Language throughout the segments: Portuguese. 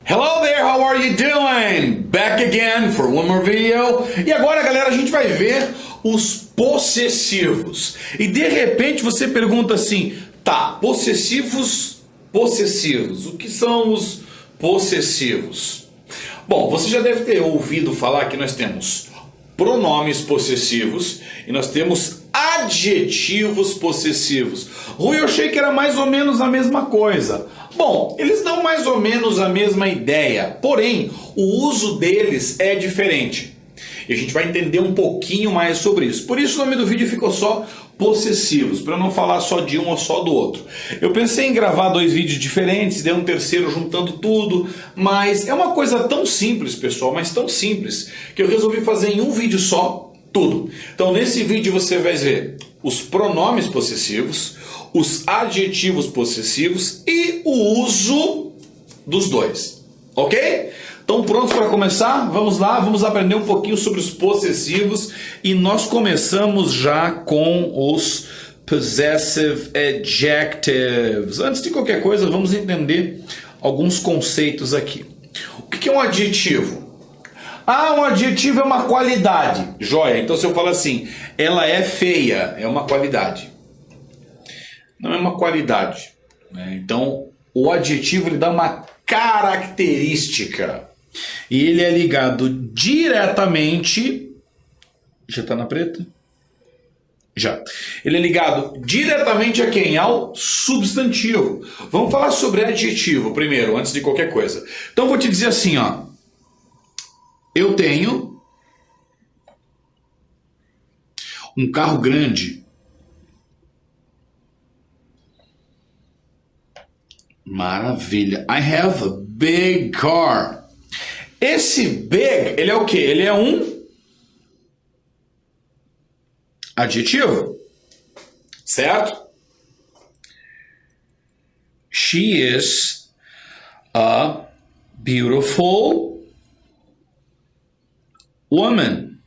Hello there, how are you doing? Back again for one more video. E agora, galera, a gente vai ver os possessivos. E de repente você pergunta assim, tá, possessivos, o que são os possessivos? Bom, você já deve ter ouvido falar que nós temos pronomes possessivos e nós temos adjetivos possessivos. Rui, eu achei que era mais ou menos a mesma coisa. Bom, eles dão mais ou menos a mesma ideia, porém o uso deles é diferente. E a gente vai entender um pouquinho mais sobre isso. Por isso o nome do vídeo ficou só possessivos, para não falar só de um ou só do outro. Eu pensei em gravar 2 vídeos diferentes, dei um terceiro juntando tudo, mas é uma coisa tão simples, pessoal, mas tão simples, que eu resolvi fazer em um vídeo só tudo. Então nesse vídeo você vai ver os pronomes possessivos, os adjetivos possessivos e o uso dos dois, ok? Estão prontos para começar? Vamos lá, vamos aprender um pouquinho sobre os possessivos e nós começamos já com os possessive adjectives. Antes de qualquer coisa, vamos entender alguns conceitos aqui. O que é um adjetivo? Ah, um adjetivo é uma qualidade. Joia, então se eu falo assim, ela é feia, é uma qualidade. Não é uma qualidade, né? Então, o adjetivo ele dá uma característica. E ele é ligado diretamente... Já está na preta? Já. Ele é ligado diretamente a quem? Ao substantivo. Vamos falar sobre adjetivo primeiro, antes de qualquer coisa. Então, vou te dizer assim, ó. Eu tenho um carro grande. Maravilha. I have a big car. Esse big, ele é o quê? Ele é um adjetivo. Certo? She is a beautiful woman.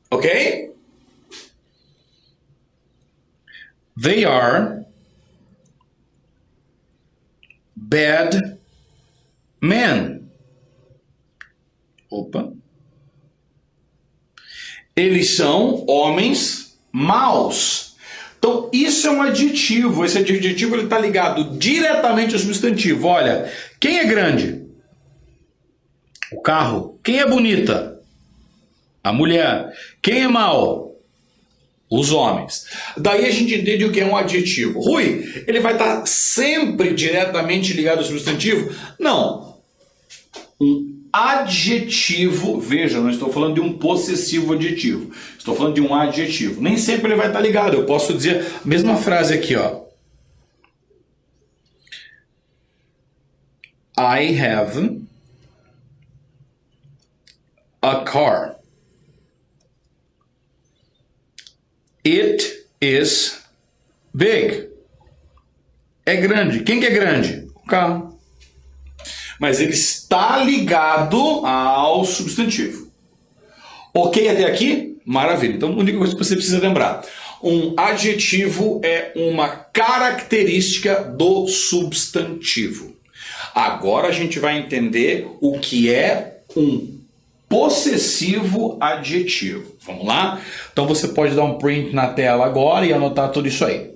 Ok? They are bad men. Opa. Eles são homens maus. Então, isso é um adjetivo. Esse adjetivo está ligado diretamente ao substantivo. Olha, quem é grande? O carro. Quem é bonita? A mulher. Quem é mau? Os homens. Daí a gente entende o que é um adjetivo. Rui, ele vai estar sempre diretamente ligado ao substantivo? Não. Um adjetivo, veja, não estou falando de um possessivo adjetivo. Estou falando de um adjetivo. Nem sempre ele vai estar ligado. Eu posso dizer a mesma frase aqui, ó. I have a car. It is big. É grande. Quem que é grande? O carro. Mas ele está ligado ao substantivo. Ok até aqui? Maravilha. Então, a única coisa que você precisa lembrar. Um adjetivo é uma característica do substantivo. Agora a gente vai entender o que é um possessivo adjetivo. Vamos lá? Então você pode dar um print na tela agora e anotar tudo isso aí.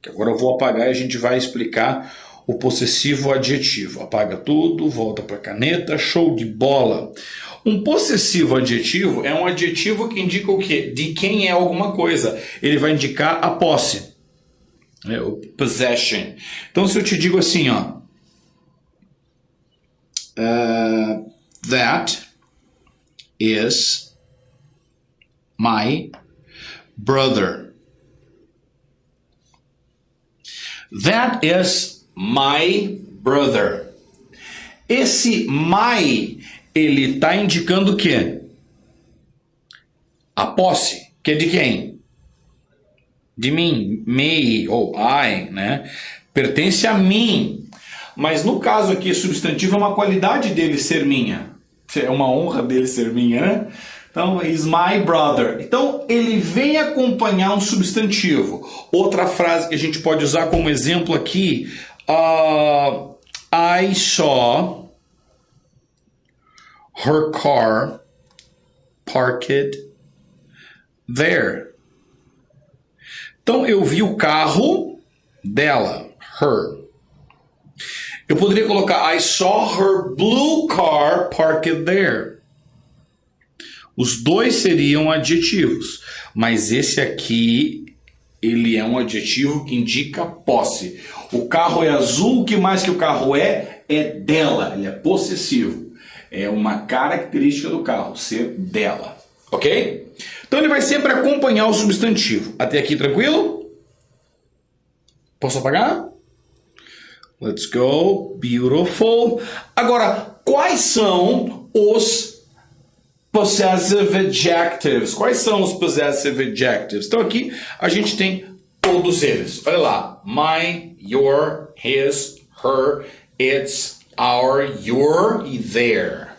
Que agora eu vou apagar e a gente vai explicar o possessivo adjetivo. Apaga tudo, volta para a caneta, show de bola. Um possessivo adjetivo é um adjetivo que indica o quê? De quem é alguma coisa. Ele vai indicar a posse. O possession. Então se eu te digo assim, ó. That is my brother. That is my brother. Esse my, ele está indicando o quê? A posse, que é de quem? De mim, me ou I, né? Pertence a mim. Mas no caso aqui, substantivo é uma qualidade dele ser minha. É uma honra dele ser minha, né? Então, is my brother. Então, ele vem acompanhar um substantivo. Outra frase que a gente pode usar como exemplo aqui, I saw her car parked there. Então, eu vi o carro dela, her. Eu poderia colocar I saw her blue car parked there. Os dois seriam adjetivos, mas esse aqui, ele é um adjetivo que indica posse. O carro é azul, o que mais que o carro é? É dela, ele é possessivo. É uma característica do carro, ser dela, ok? Então ele vai sempre acompanhar o substantivo. Até aqui tranquilo? Posso apagar? Let's go, beautiful. Agora, quais são os possessive adjectives? Quais são os possessive adjectives? Então aqui a gente tem todos eles. Olha lá. My, your, his, her, its, our, your e their.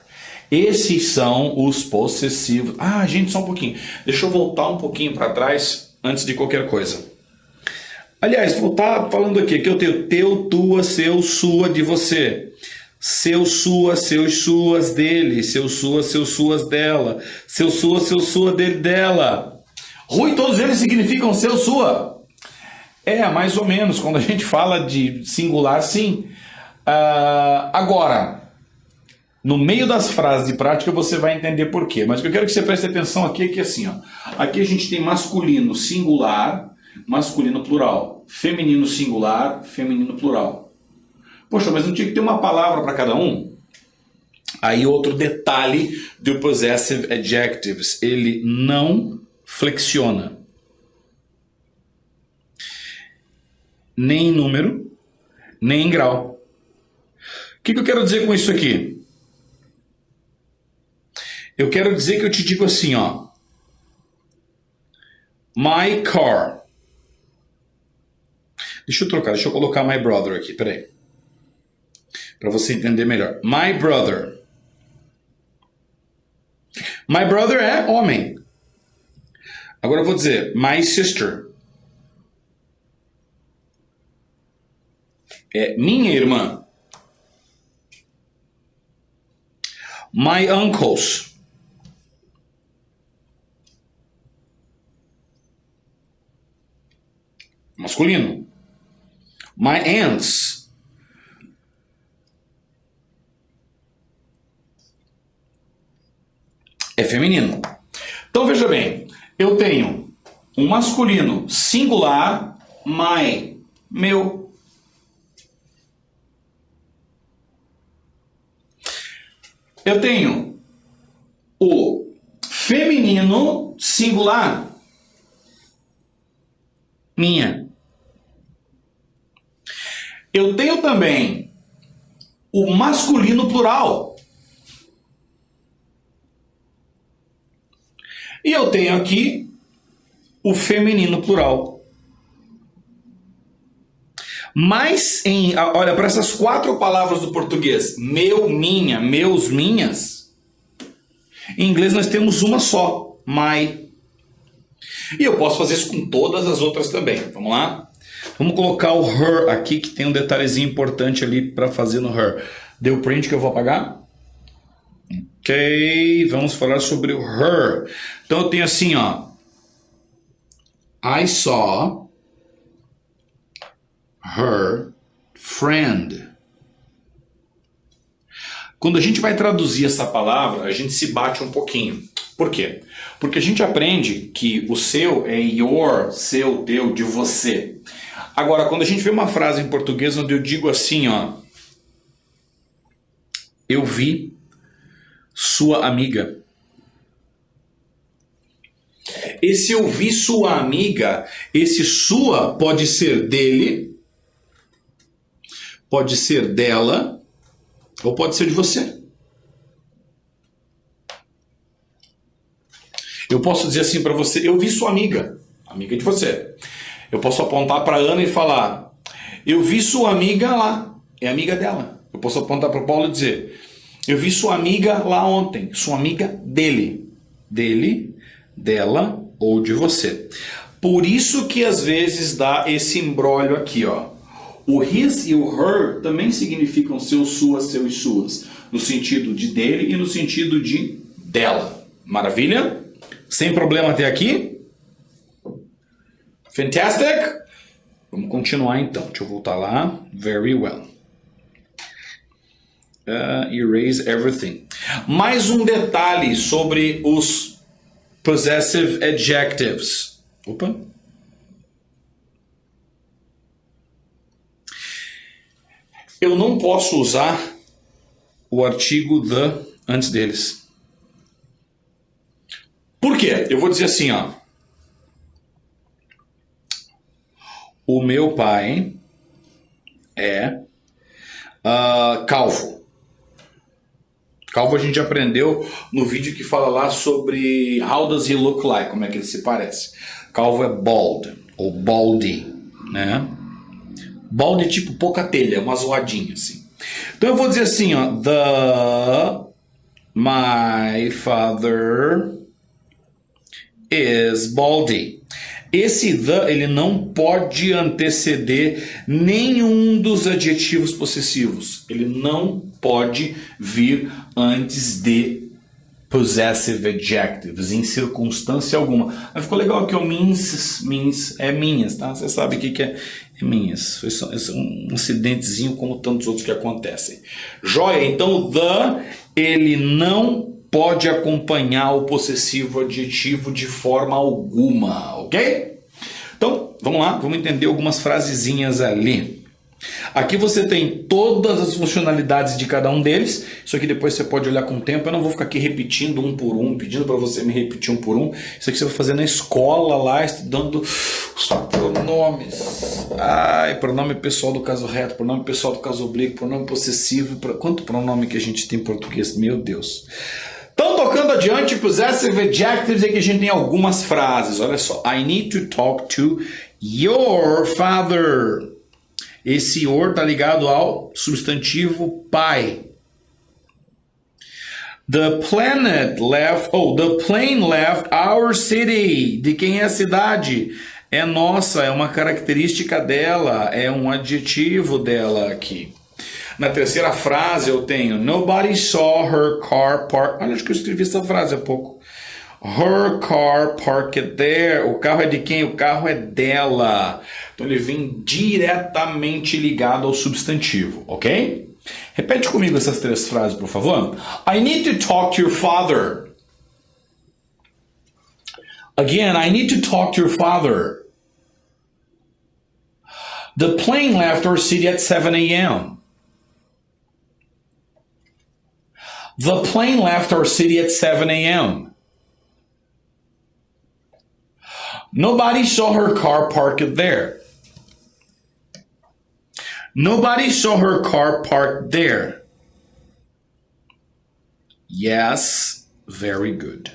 Esses são os possessivos. Ah, gente, só um pouquinho. Deixa eu voltar um pouquinho para trás antes de qualquer coisa. Aliás, vou estar falando aqui que eu tenho teu, tua, seu, sua, de você. Seu, sua, seus, suas, dele. Seu, sua, seus, suas, dela. Seu, sua, dele, dela. Rui, todos eles significam seu, sua. É, mais ou menos. Quando a gente fala de singular, sim. Agora, no meio das frases de prática, você vai entender por quê. Mas o que eu quero que você preste atenção aqui é que assim, ó, aqui a gente tem masculino singular, masculino plural. Feminino singular, feminino plural. Poxa, mas não tinha que ter uma palavra para cada um? Aí outro detalhe do possessive adjectives, ele não flexiona. Nem em número, nem em grau. O que eu quero dizer com isso aqui? Eu quero dizer que eu te digo assim, ó. My car. Deixa eu trocar, deixa eu colocar my brother aqui, peraí. Para você entender melhor. My brother. My brother é homem. Agora eu vou dizer my sister. É minha irmã. My uncles. Masculino. My aunts. É feminino. Então veja bem, eu tenho um masculino singular, my, meu. Eu tenho o feminino singular, minha. Eu tenho também o masculino plural. E eu tenho aqui o feminino plural. Mas, olha, para essas 4 palavras do português, meu, minha, meus, minhas, em inglês nós temos uma só, my. E eu posso fazer isso com todas as outras também. Vamos lá? Vamos colocar o her aqui, que tem um detalhezinho importante ali para fazer no her. Deu print que eu vou apagar? Ok, vamos falar sobre o her. Então eu tenho assim, ó. I saw her friend. Quando a gente vai traduzir essa palavra, a gente se bate um pouquinho. Por quê? Porque a gente aprende que o seu é your, seu, teu, de você. Agora, quando a gente vê uma frase em português onde eu digo assim, ó. Eu vi sua amiga. Esse eu vi sua amiga, esse sua pode ser dele, pode ser dela, ou pode ser de você. Eu posso dizer assim para você, eu vi sua amiga, amiga de você. Eu posso apontar para Ana e falar, eu vi sua amiga lá, é amiga dela. Eu posso apontar para o Paulo e dizer, eu vi sua amiga lá ontem, sua amiga dele. dele, dela ou de você. Por isso que às vezes dá esse imbróglio aqui, ó. O his e o her também significam seu, suas, seu e suas, no sentido de dele e no sentido de dela. Maravilha? Sem problema até aqui? Fantastic? Vamos continuar então. Deixa eu voltar lá. Very well. Erase everything. Mais um detalhe sobre os possessive adjectives. Opa. Eu não posso usar o artigo the antes deles. Por quê? Eu vou dizer assim, ó. O meu pai é calvo. Calvo a gente aprendeu no vídeo que fala lá sobre how does he look like, como é que ele se parece. Calvo é bald, ou baldy, né? Baldy tipo pouca telha, uma zoadinha assim. Então eu vou dizer assim, ó, my father is baldy. Esse the, ele não pode anteceder nenhum dos adjetivos possessivos. Ele não pode vir antes de possessive adjectives, em circunstância alguma. Mas ficou legal aqui, o means é minhas, tá? Você sabe o que é minhas. Foi só um acidentezinho como tantos outros que acontecem. Joia, então the, ele não pode acompanhar o possessivo adjetivo de forma alguma, ok? Então, vamos lá, vamos entender algumas frasezinhas ali. Aqui você tem todas as funcionalidades de cada um deles. Isso aqui depois você pode olhar com o tempo. Eu não vou ficar aqui repetindo um por um, pedindo para você me repetir um por um. Isso aqui você vai fazer na escola lá, estudando os pronomes. Pronome pessoal do caso reto, pronome pessoal do caso oblíquo, pronome possessivo. Quanto pronome que a gente tem em português? Meu Deus. Então, tocando adiante, possessive adjectives, é que a gente tem algumas frases. Olha só. I need to talk to your father. Esse your está ligado ao substantivo pai. The plane left our city. De quem é a cidade? É nossa, é uma característica dela, é um adjetivo dela aqui. Na terceira frase eu tenho nobody saw her car parked. Olha, acho que eu escrevi essa frase há pouco. Her car parked there. O carro é de quem? O carro é dela. Então ele vem diretamente ligado ao substantivo, ok? Repete comigo essas três frases, por favor. I need to talk to your father. Again, I need to talk to your father. The plane left our city at 7 a.m. The plane left our city at 7 a.m. Nobody saw her car parked there. Nobody saw her car parked there. Yes, very good.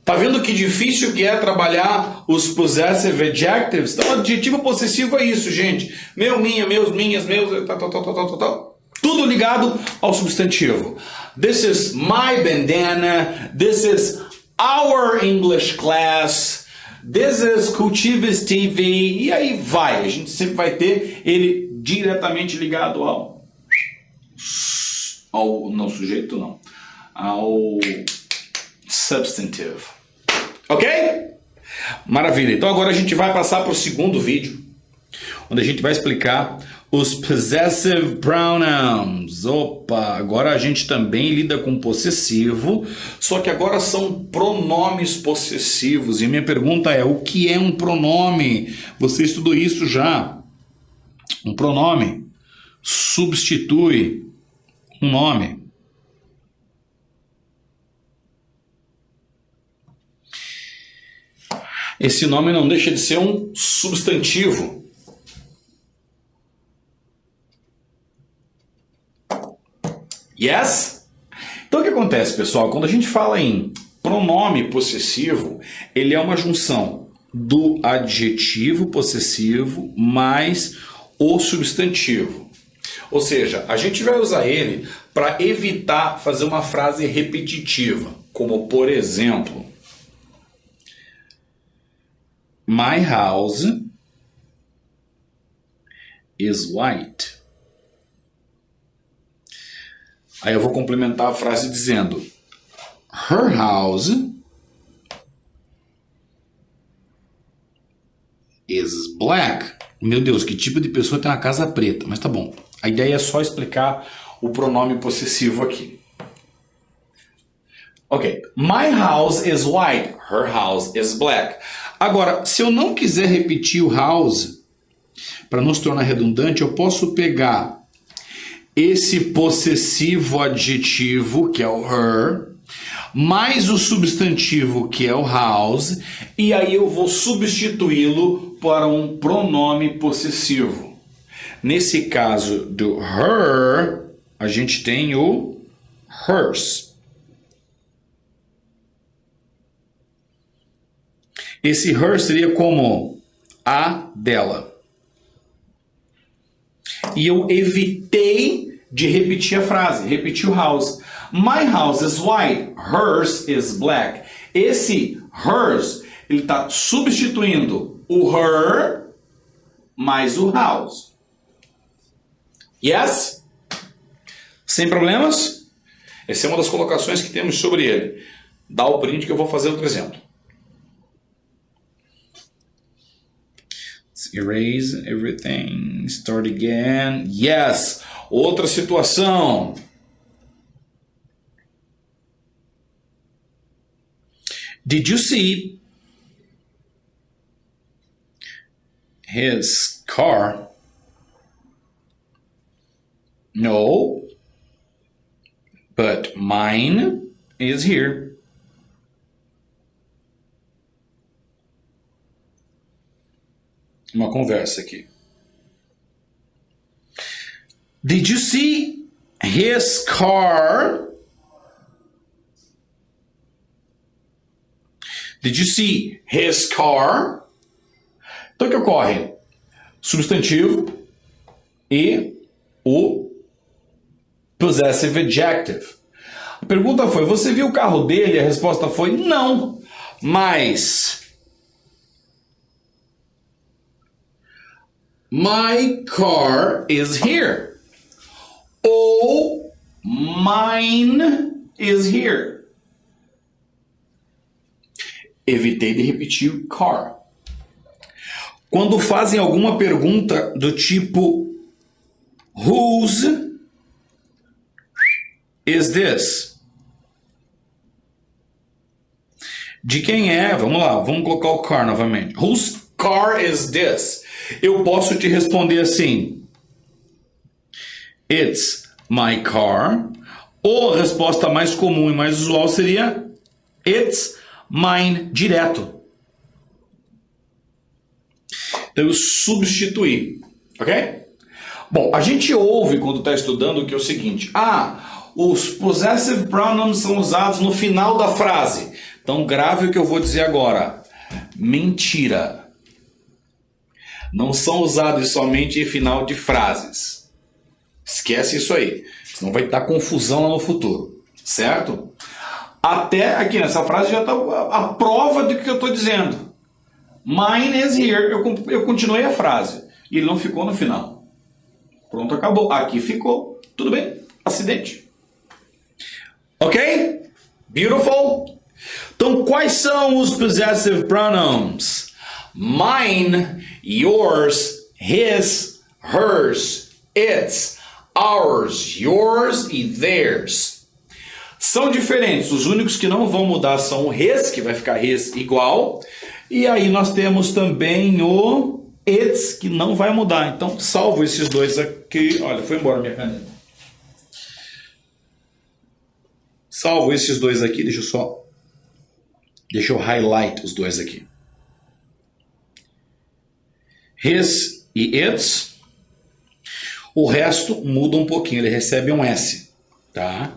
Tá vendo que difícil que é trabalhar os possessive adjectives? Então, adjetivo possessivo é isso, gente. Meu, minha, meus, minhas, meus, tal. Tudo ligado ao substantivo. This is my bandana. This is our English class. This is Cultives TV. E aí vai. A gente sempre vai ter ele diretamente ligado ao não sujeito, não. Ao substantive. Ok? Maravilha. Então agora a gente vai passar para o segundo vídeo, onde a gente vai explicar os possessive pronouns. Opa, agora a gente também lida com possessivo, só que agora são pronomes possessivos. E minha pergunta é, o que é um pronome? Você estudou isso já. Um pronome substitui um nome. Esse nome não deixa de ser um substantivo. Yes? Então o que acontece, pessoal? Quando a gente fala em pronome possessivo, ele é uma junção do adjetivo possessivo mais o substantivo. Ou seja, a gente vai usar ele para evitar fazer uma frase repetitiva, como por exemplo, My house is white. Aí eu vou complementar a frase dizendo Her house is black. Meu Deus, que tipo de pessoa tem uma casa preta? Mas tá bom. A ideia é só explicar o pronome possessivo aqui. Ok. My house is white. Her house is black. Agora, se eu não quiser repetir o house, para não se tornar redundante, eu posso pegar esse possessivo adjetivo, que é o her, mais o substantivo, que é o house, e aí eu vou substituí-lo para um pronome possessivo. Nesse caso do her, a gente tem o hers. Esse her seria como a dela. E eu evitei de repetir a frase, repetir o house. My house is white, hers is black. Esse hers, ele está substituindo o her mais o house. Yes? Sem problemas? Essa é uma das colocações que temos sobre ele. Dá o print que eu vou fazer outro exemplo. Erase everything. Start again. Yes. Outra situação. Did you see his car? No. But mine is here. Uma conversa aqui. Did you see his car? Did you see his car? Então o que ocorre? Substantivo e o possessive adjective. A pergunta foi, você viu o carro dele? A resposta foi, não. Mas my car is here. Ou mine is here. Evitei de repetir o car. Quando fazem alguma pergunta do tipo whose is this? De quem é? Vamos lá, vamos colocar o car novamente. Whose car is this? Eu posso te responder assim: It's my car. Ou a resposta mais comum e mais usual seria It's mine, direto. Então eu substituí, ok? Bom, a gente ouve quando está estudando que é o seguinte: os possessive pronouns são usados no final da frase. Então grave o que eu vou dizer agora. Mentira. Não são usados somente em final de frases. Esquece isso aí. Senão vai dar confusão lá no futuro. Certo? Até aqui nessa frase já está a prova do que eu estou dizendo. Mine is here. Eu continuei a frase. E ele não ficou no final. Pronto, acabou. Aqui ficou. Tudo bem? Acidente. Ok? Beautiful? Então, quais são os possessive pronouns? Mine, yours, his, hers, its, ours, yours e theirs. São diferentes. Os únicos que não vão mudar são o his, que vai ficar his igual. E aí nós temos também o its, que não vai mudar. Então, salvo esses dois aqui. Olha, foi embora minha caneta. Salvo esses dois aqui. Deixa eu highlight os dois aqui. His e its. O resto muda um pouquinho, ele recebe um S, tá?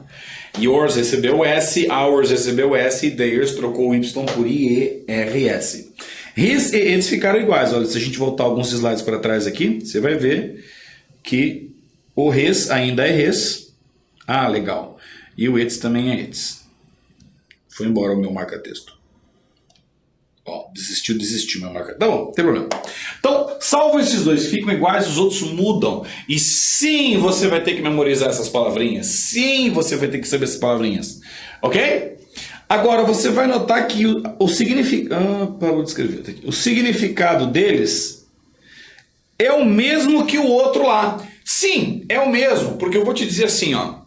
Yours recebeu S, ours recebeu S, e theirs trocou o Y por IERS. His e its ficaram iguais. Olha, se a gente voltar alguns slides para trás aqui, você vai ver que o his ainda é his, Ah, legal. E o it's também é it's. Foi embora o meu marca-texto. Ó, desistiu meu marca. Tá bom, não tem problema. Então, salvo esses dois, ficam iguais, os outros mudam. E sim, você vai ter que memorizar essas palavrinhas. Sim, você vai ter que saber essas palavrinhas. Ok? Agora, você vai notar que o significado... parou de escrever aqui. O significado deles é o mesmo que o outro lá. Sim, é o mesmo. Porque eu vou te dizer assim, ó.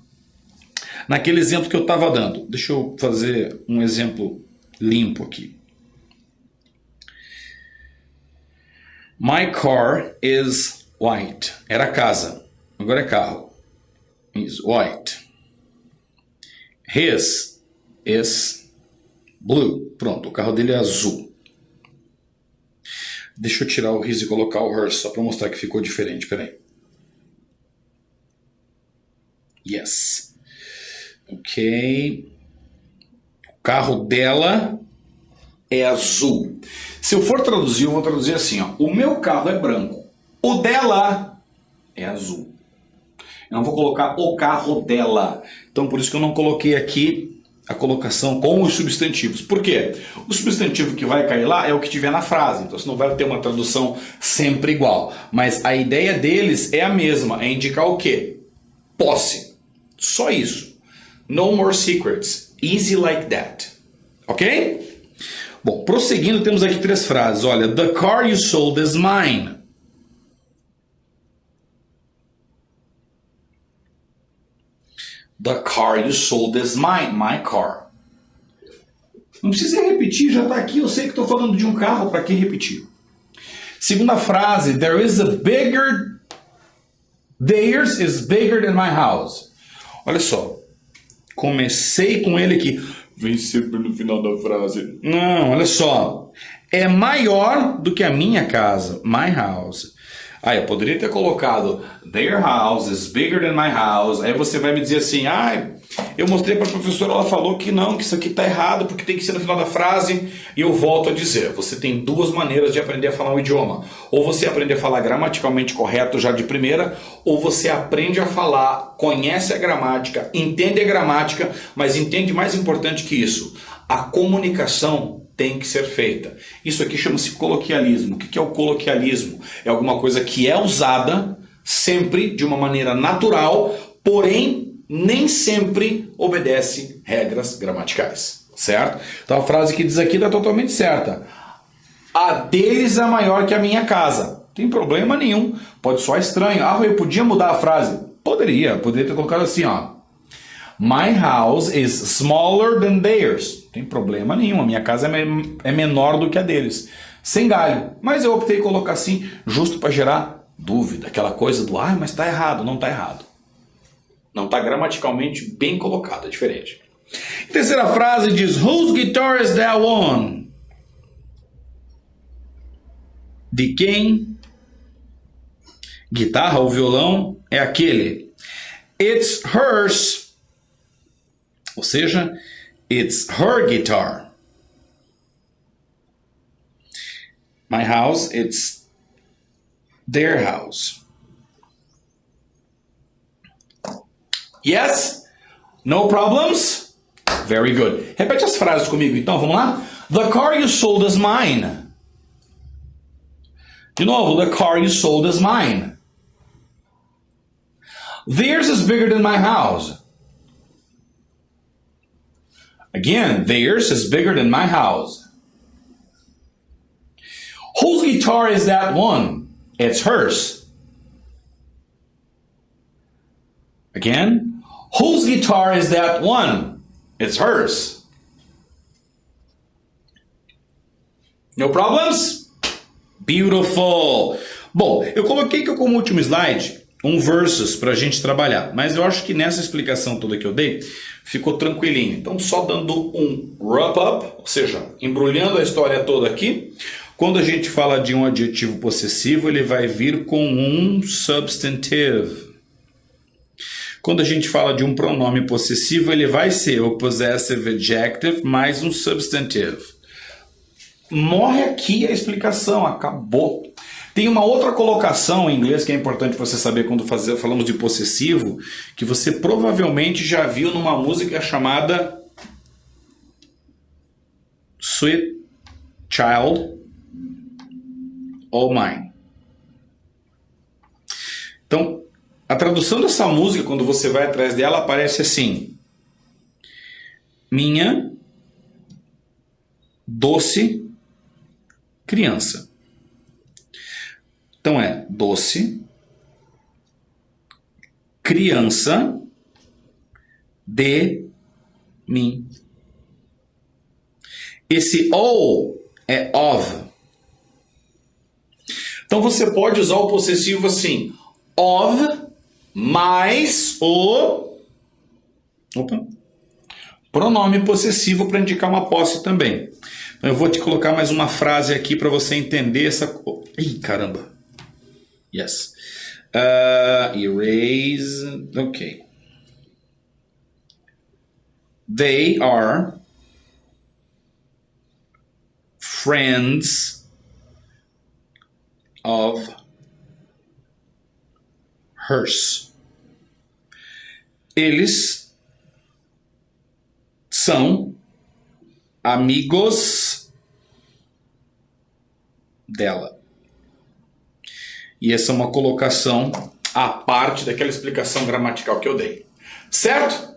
Naquele exemplo que eu estava dando. Deixa eu fazer um exemplo limpo aqui. My car is white. Era casa. Agora é carro. Is white. His is blue. Pronto, o carro dele é azul. Deixa eu tirar o his e colocar o hers, só para mostrar que ficou diferente. Peraí. Yes. Ok. O carro dela é azul. Se eu for traduzir, eu vou traduzir assim, ó. O meu carro é branco. O dela é azul. Eu não vou colocar o carro dela. Então, por isso que eu não coloquei aqui a colocação com os substantivos. Por quê? O substantivo que vai cair lá é o que tiver na frase. Então, você não vai ter uma tradução sempre igual. Mas a ideia deles é a mesma. É indicar o quê? Posse. Só isso. No more secrets. Easy like that. Ok? Bom, prosseguindo, temos aqui 3 frases. Olha, the car you sold is mine. The car you sold is mine. My car. Não precisa repetir, já está aqui. Eu sei que estou falando de um carro, para que repetir? Segunda frase, theirs is bigger than my house. Olha só, comecei com ele aqui. Vem sempre no final da frase. Não, olha só. É maior do que a minha casa. My house. Eu poderia ter colocado their house is bigger than my house. Aí você vai me dizer assim, eu mostrei para a professora, ela falou que não, que isso aqui está errado, porque tem que ser no final da frase. E eu volto a dizer, você tem 2 maneiras de aprender a falar um idioma. Ou você aprende a falar gramaticalmente correto já de primeira, ou você aprende a falar, conhece a gramática, entende a gramática, mas entende mais importante que isso, a comunicação tem que ser feita. Isso aqui chama-se coloquialismo. O que é o coloquialismo? É alguma coisa que é usada sempre de uma maneira natural, porém nem sempre obedece regras gramaticais, certo? Então a frase que diz aqui está totalmente certa. A deles é maior que a minha casa. Não tem problema nenhum. Pode soar estranho. Eu podia mudar a frase? Poderia ter colocado assim, ó. My house is smaller than theirs. Não tem problema nenhum. A minha casa é menor do que a deles. Sem galho. Mas eu optei em colocar assim, justo para gerar dúvida. Aquela coisa do, mas está errado. Não está errado. Não está gramaticalmente bem colocado. É diferente. Terceira frase diz, whose guitar is that one? De quem? Guitarra ou violão é aquele. It's hers. Ou seja, it's her guitar. My house, it's their house. Yes? No problems? Very good. Repete as frases comigo, então, vamos lá? The car you sold is mine. De novo, the car you sold is mine. Theirs is bigger than my house. Again, theirs is bigger than my house. Whose guitar is that one? It's hers. Again, whose guitar is that one? It's hers. No problems? Beautiful. Bom, eu coloquei aqui como último slide um versus para a gente trabalhar, mas eu acho que nessa explicação toda que eu dei ficou tranquilinho. Então, só dando um wrap-up, ou seja, embrulhando a história toda aqui, quando a gente fala de um adjetivo possessivo, ele vai vir com um substantive. Quando a gente fala de um pronome possessivo, ele vai ser o possessive adjective mais um substantive. Morre aqui a explicação, acabou. Tem uma outra colocação em inglês que é importante você saber quando falamos de possessivo, que você provavelmente já viu numa música chamada Sweet Child O' Mine. Então, a tradução dessa música, quando você vai atrás dela, aparece assim: minha doce criança. Então é doce criança de mim. Esse O é of. Então você pode usar o possessivo assim: of mais o pronome possessivo para indicar uma posse também. Então eu vou te colocar mais uma frase aqui para você entender essa... Ih, caramba. Yes. Erase... Ok. They are friends of hers. Eles são amigos dela. E essa é uma colocação à parte daquela explicação gramatical que eu dei. Certo?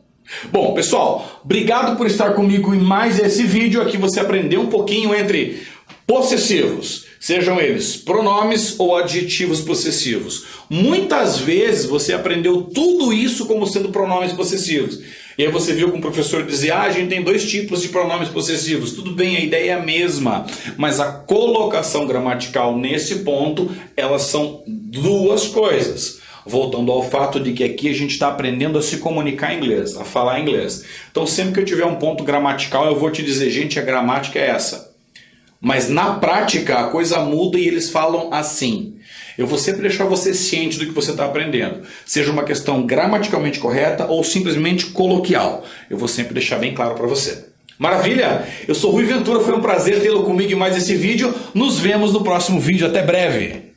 Bom, pessoal, obrigado por estar comigo em mais esse vídeo. Aqui você aprendeu um pouquinho entre possessivos, sejam eles pronomes ou adjetivos possessivos. Muitas vezes você aprendeu tudo isso como sendo pronomes possessivos. E aí você viu que o professor dizia: a gente tem 2 tipos de pronomes possessivos. Tudo bem, a ideia é a mesma, mas a colocação gramatical nesse ponto, elas são 2 coisas. Voltando ao fato de que aqui a gente está aprendendo a se comunicar em inglês, a falar inglês. Então sempre que eu tiver um ponto gramatical, eu vou te dizer: gente, a gramática é essa. Mas na prática a coisa muda e eles falam assim. Eu vou sempre deixar você ciente do que você está aprendendo. Seja uma questão gramaticalmente correta ou simplesmente coloquial. Eu vou sempre deixar bem claro para você. Maravilha? Eu sou Rui Ventura, foi um prazer tê-lo comigo em mais esse vídeo. Nos vemos no próximo vídeo. Até breve.